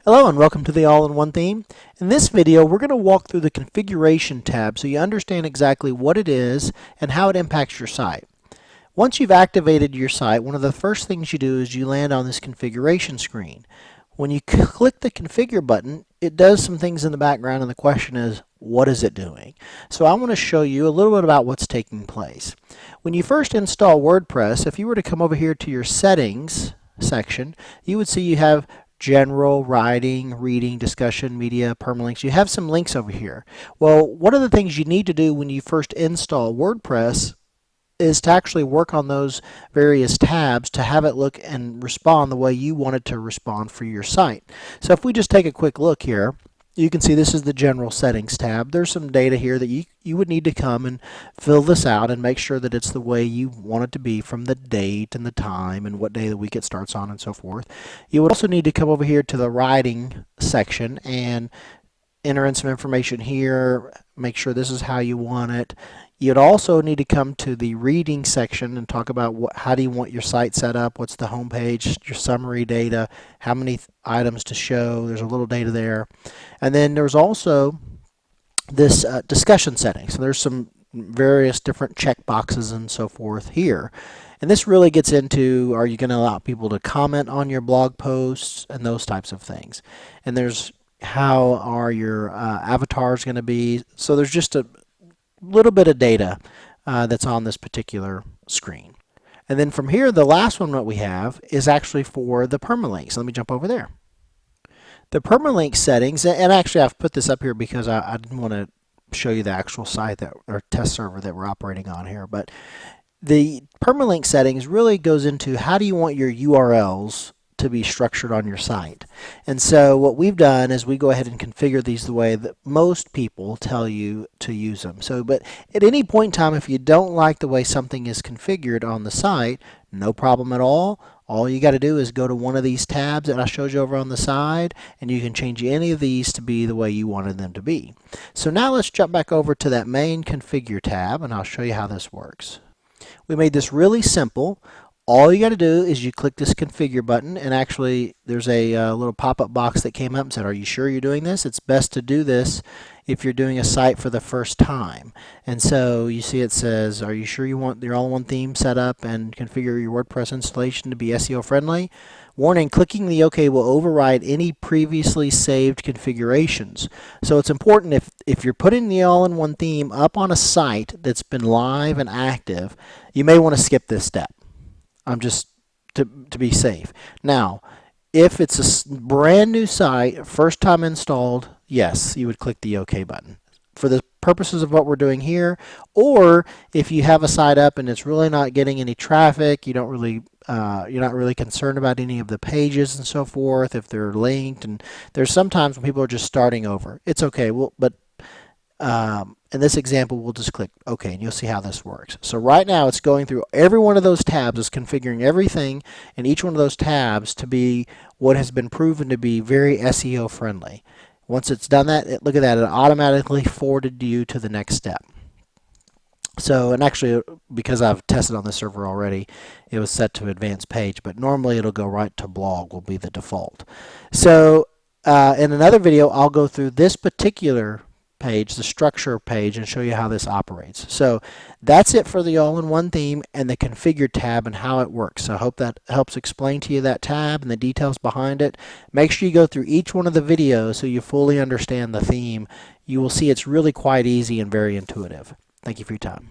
Hello and welcome to the All-in-One theme. In this video we're going to walk through the configuration tab so you understand exactly what it is and how it impacts your site. Once you've activated your site, one of the first things you do is you land on this configuration screen. When you click the configure button, it does some things in the background and the question is, what is it doing? So I want to show you a little bit about what's taking place. When you first install WordPress, if you were to come over here to your settings section, you would see you have general, writing, reading, discussion, media, permalinks. You have some links over here. Well, one of the things you need to do when you first install WordPress is to actually work on those various tabs to have it look and respond the way you want it to respond for your site. So if we just take a quick look here, you can see this is the general settings tab. There's some data here that you would need to come and fill this out and make sure that it's the way you want it to be, from the date and the time and what day of the week it starts on and so forth. You would also need to come over here to the writing section and enter in some information here, make sure this is how you want it. You'd also need to come to the reading section and talk about how do you want your site set up, what's the home page, your summary data, how many items to show. There's a little data there. And then there's also this discussion setting. So there's some various different check boxes and so forth here. And this really gets into, are you going to allow people to comment on your blog posts and those types of things. And there's how are your avatars going to be. So there's just a little bit of data that's on this particular screen. And then from here, the last one that we have is actually for the permalinks. Let me jump over there. The permalink settings, and actually I've put this up here because I didn't want to show you the actual site that, or test server that we're operating on here, but the permalink settings really goes into how do you want your URLs to be structured on your site. And so what we've done is we go ahead and configure these the way that most people tell you to use them. So, but at any point in time, if you don't like the way something is configured on the site, no problem at all. All you got to do is go to one of these tabs that I showed you over on the side, and you can change any of these to be the way you wanted them to be. So now let's jump back over to that main configure tab, and I'll show you how this works. We made this really simple. All you got to do is you click this configure button, and actually there's a little pop-up box that came up and said, are you sure you're doing this? It's best to do this if you're doing a site for the first time. And so you see it says, are you sure you want your all-in-one theme set up and configure your WordPress installation to be SEO friendly? Warning, clicking the OK will override any previously saved configurations. So it's important if you're putting the all-in-one theme up on a site that's been live and active, you may want to skip this step. Just to be safe. Now, if it's a brand new site, first time installed, yes, you would click the OK button. For the purposes of what we're doing here, or if you have a site up and it's really not getting any traffic, you don't really you're not really concerned about any of the pages and so forth, if they're linked, and there's sometimes when people are just starting over. It's okay. But in this example, we'll just click OK, and you'll see how this works. So right now, it's going through every one of those tabs, is configuring everything in each one of those tabs to be what has been proven to be very SEO friendly. Once it's done that, look at that, it automatically forwarded you to the next step. So, and actually, because I've tested on this server already, it was set to advanced page, but normally it'll go right to blog will be the default. So in another video, I'll go through this particular page, the structure page, and show you how this operates. So that's it for the all-in-one theme and the configure tab and how it works. So I hope that helps explain to you that tab and the details behind it. Make sure you go through each one of the videos so you fully understand the theme. You will see it's really quite easy and very intuitive. Thank you for your time.